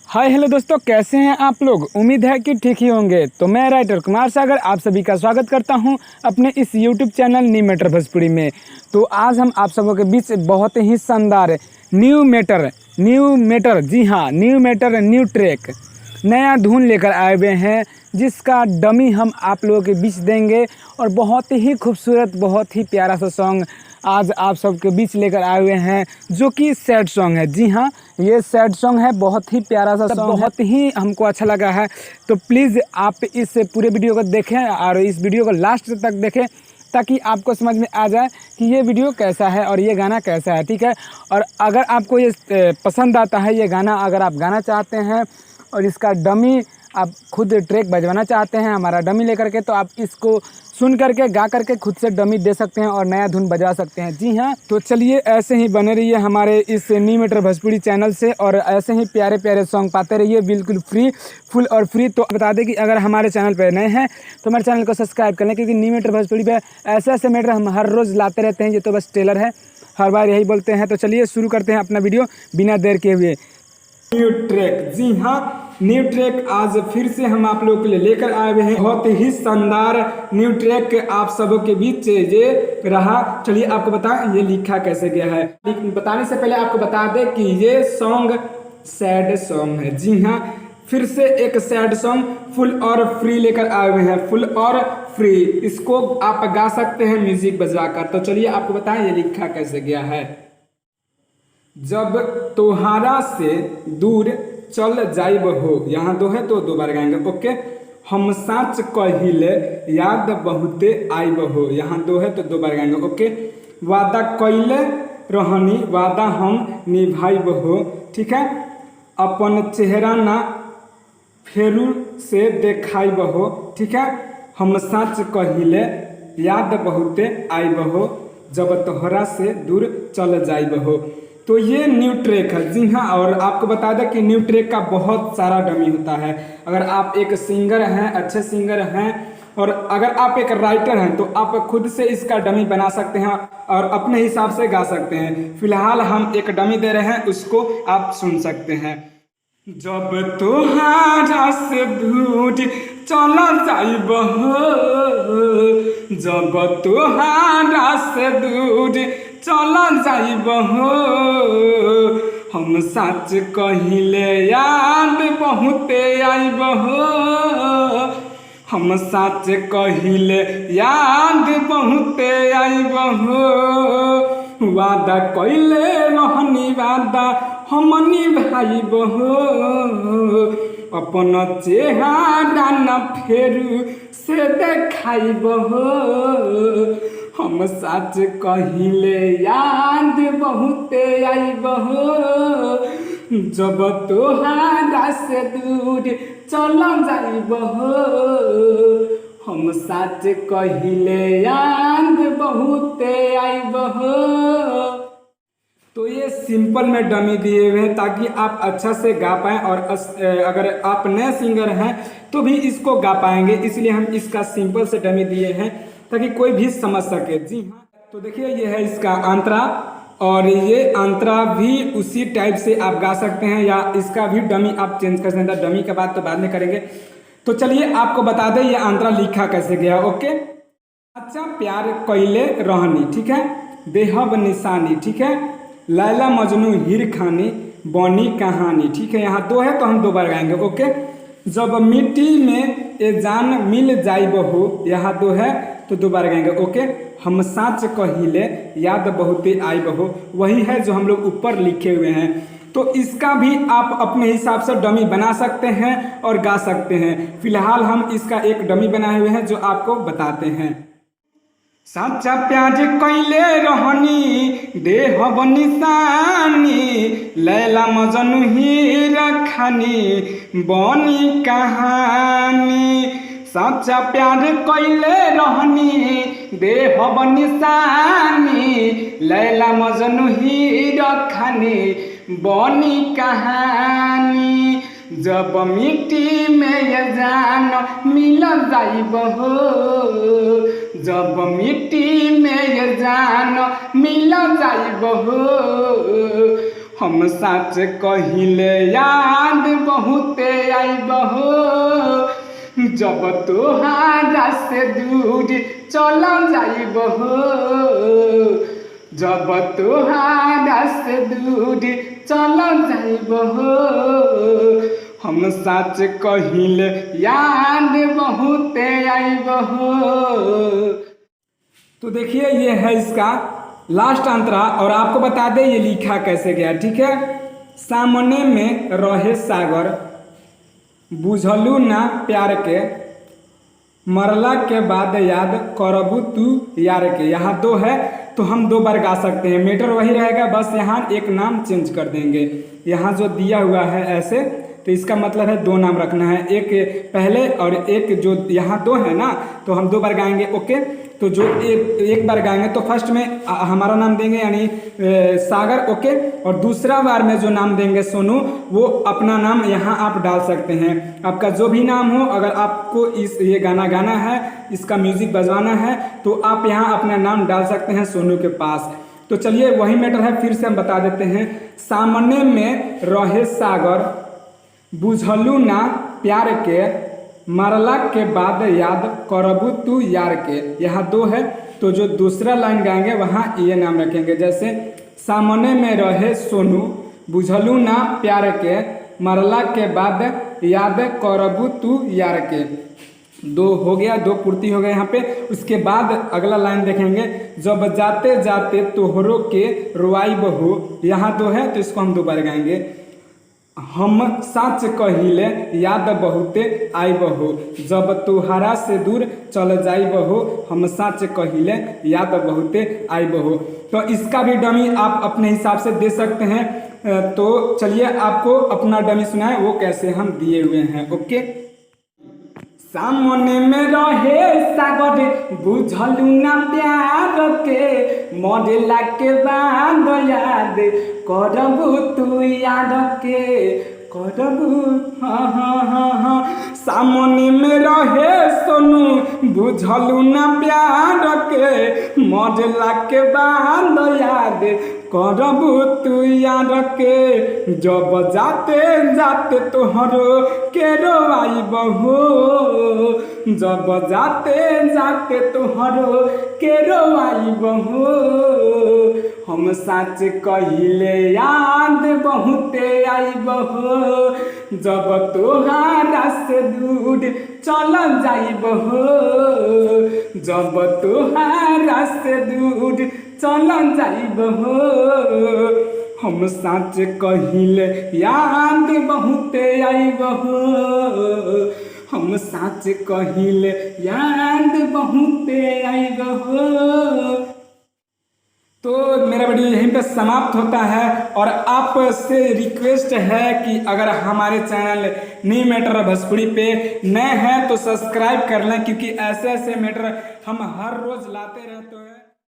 Hi hello दोस्तों, कैसे हैं आप लोग। उम्मीद है कि ठीक ही होंगे। तो मैं राइटर कुमार सागर आप सभी का स्वागत करता हूं अपने इस YouTube channel new matter Bhojpuri में। तो आज हम आप सबों के बीच बहुत ही शानदार न्यू मैटर जी हाँ, न्यू मैटर न्यू ट्रैक नया धुन लेकर आए हुए हैं, जिसका डमी हम आप लोगों के बीच देंगे। और बहुत ही खूबसूरत, बहुत ही प्यारा सा सॉन्ग आज आप सबके बीच लेकर आए हुए हैं, जो कि सैड सॉन्ग है। जी हाँ, ये सैड सॉन्ग है, बहुत ही प्यारा सा सॉन्ग, बहुत ही हमको अच्छा लगा है। तो प्लीज़ आप इस पूरे वीडियो को देखें और इस वीडियो को लास्ट तक देखें, ताकि आपको समझ में आ जाए कि ये वीडियो कैसा है और ये गाना कैसा है। ठीक है, और अगर आपको ये पसंद आता है ये गाना, अगर आप गाना चाहते हैं और इसका डमी आप खुद ट्रैक बजवाना चाहते हैं हमारा डमी लेकर के, तो आप इसको सुन करके गा करके खुद से डमी दे सकते हैं और नया धुन बजा सकते हैं। जी हाँ, तो चलिए ऐसे ही बने रहिए हमारे इस न्यू मैटर भोजपुरी चैनल से, और ऐसे ही प्यारे प्यारे सॉन्ग पाते रहिए, बिल्कुल फुल और फ्री। तो बता दें कि अगर हमारे चैनल पर नए हैं तो हमारे चैनल को सब्सक्राइब कर लें, क्योंकि न्यू मैटर भोजपुरी पर ऐसे ऐसे मैटर हम हर रोज़ लाते रहते हैं। ये तो बस ट्रेलर है, हर बार यही बोलते हैं। तो चलिए शुरू करते हैं अपना वीडियो बिना देर के हुए। न्यू ट्रैक, जी हाँ, न्यू ट्रैक आज फिर से हम आप लोगों के लिए लेकर आए हुए हैं। बहुत ही शानदार न्यू ट्रैक आप सबों के बीच ये रहा। चलिए आपको बताएं ये लिखा कैसे गया है। बताने से पहले आपको बता दें कि ये सॉन्ग सैड सॉन्ग है। जी हाँ, फिर से एक सैड सॉन्ग फुल और फ्री लेकर आए हुए हैं, फुल और फ्री। इसको आप गा सकते हैं म्यूजिक बजवाकर। तो चलिए आपको बताएं ये लिखा कैसे गया है। जब तोहारा से दूर चल जाइब हो, यहाँ दो है तो दो बार गाएंगे। ओके, हम सच कहिले याद बहुते आइब हो, यहाँ दो है तो दो बार गाएंगे। ओके, वादा कइले रहनी वादा हम निभाइब हो। ठीक है, अपन चेहरा ना फेरू से देखाइब हो। ठीक है, हम सच कहिले याद बहुते आइब हो, जब तोहरा से दूर चल जाइब हो। तो ये न्यू ट्रैक है। जी हाँ, और आपको बता दें कि न्यू ट्रैक का बहुत सारा डमी होता है। अगर आप एक सिंगर हैं, अच्छे सिंगर हैं, और अगर आप एक राइटर हैं, तो आप खुद से इसका डमी बना सकते हैं और अपने हिसाब से गा सकते हैं। फिलहाल हम एक डमी दे रहे हैं, उसको आप सुन सकते हैं। जब तोहारा से दूर चला जाइब हो, जब तोहारा से दूर चला जाइब हो, हम सच कहिले याद बहुते आइब हो, हम सच कहिले याद बहुते आइब हो। वादा कइले रहनी वादा हम निभाइब हो, अपन चेहरा न फेरू से देखाइब हो, हम सच कहिले याद बहुते आइब हो, जब तोहारा से दूर चल जाइब हो, हम सच कहिले याद बहुते आइब हो। तो ये सिंपल में डमी दिए हुए हैं, ताकि आप अच्छा से गा पाएँ, और अगर आप नए सिंगर हैं तो भी इसको गा पाएंगे, इसलिए हम इसका सिंपल से डमी दिए हैं ताकि कोई भी समझ सके। जी हाँ, तो देखिए ये है इसका अंतरा, और ये अंतरा भी उसी टाइप से आप गा सकते हैं, या इसका भी डमी आप चेंज कर सकते हैं। डमी का बात तो बाद में करेंगे। तो चलिए आपको बता दें ये अंतरा लिखा कैसे गया। ओके, अच्छा प्यार कइले रहनी, ठीक है, बेहब निशानी, ठीक है, लैला मजनू हीर खानी बनी कहानी। ठीक है, यहाँ दो है तो हम दो बार गाएंगे। ओके, जब मिट्टी में ये जान मिल जाइब हो, यहाँ दो है तो दो बार गाएंगे। ओके, हम सच कहिले याद बहुते आइब हो, वही है जो हम लोग ऊपर लिखे हुए हैं। तो इसका भी आप अपने हिसाब से डमी बना सकते हैं और गा सकते हैं। फिलहाल हम इसका एक डमी बनाए हुए हैं जो आपको बताते हैं। सच्चा प्यार कइले रहनी देहब निशानी, लैला मजनू हीर खानी बनी कहानी। सच्चा प्यार कइले रहनी देहब निशानी, लैला मजनू हीर खानी बनी कहानी। जब मिट्टी में ये जान मिल जाइब हो, जब मिट्टी में ये जान मिल जाइब हो, हम सच कहिले याद बहुते आइब हो जब तोहारा से दूर चल जाइब हो जब तोहारा से दूर चल जाइब हो हम सच कहिले याद बहुते आइब हो। तो देखिए ये है इसका लास्ट अंतरा और आपको बता दें ये लिखा कैसे गया, ठीक है। सामने में रहे सागर बुझलू ना प्यार के मरला के बाद याद करबू तू यार के। यहाँ दो है तो हम दो बार गा सकते हैं, मेटर वही रहेगा, बस यहाँ एक नाम चेंज कर देंगे। यहाँ जो दिया हुआ है ऐसे तो इसका मतलब है दो नाम रखना है, एक पहले और एक जो यहाँ दो है ना तो हम दो बार गाएंगे, ओके। तो जो एक बार गाएंगे तो फर्स्ट में हमारा नाम देंगे यानी सागर, ओके, और दूसरा बार में जो नाम देंगे सोनू वो अपना नाम यहाँ आप डाल सकते हैं। आपका जो भी नाम हो, अगर आपको ये गाना गाना है, इसका म्यूजिक बजवाना है तो आप यहाँ अपना नाम डाल सकते हैं सोनू के पास। तो चलिए वही मैटर है, फिर से हम बता देते हैं। सामने में रहे सागर बुझलू ना प्यार के मरला के बाद याद करबू तू यार के। यहाँ दो है तो जो दूसरा लाइन गाएंगे वहाँ ये नाम रखेंगे, जैसे सामने में रहे सोनू बुझलू ना प्यार के मरला के बाद याद करबू तू यार के। दो हो गया, दो पूर्ति हो गए यहाँ पे। उसके बाद अगला लाइन देखेंगे, जब जाते जाते तोहरों के रुआई बहू। यहाँ दो है तो इसको हम दो बार गाएंगे। हम सच कहिले याद बहुते आइब हो जब तुहारा से दूर चल जाइब हो। हम सच कहिले याद बहुते आइब हो। तो इसका भी डमी आप अपने हिसाब से दे सकते हैं। तो चलिए आपको अपना डमी सुनाए वो कैसे हम दिए हुए हैं, ओके। सामने में रहे सागर बुझलू ना प्यार के मरला के बाद याद करबू तू यार के करबू। हाँ हाँ हाँ हाँ। सामने में रहे सोनू बुझलू ना प्यार के मरला के बाद याद करबू तू यार के। जब जाते जाते तोहरो के रोआइब हो जब जाते जाते तोहरो के रोआइब हो। हम सच कहिले याद बहुते आइब हो जब तोहारा से दूर चल जाइब हो जब तोहारा से दूर चल जाइब हो। हम सच कहिले याद बहुते आइब हो हम सच कहिले याद बहुते आइब हो। तो मेरा वीडियो यहीं पे समाप्त होता है और आपसे रिक्वेस्ट है कि अगर हमारे चैनल नी मैटर भोजपुरी पे नए हैं तो सब्सक्राइब कर लें, क्योंकि ऐसे ऐसे मैटर हम हर रोज लाते रहते हैं।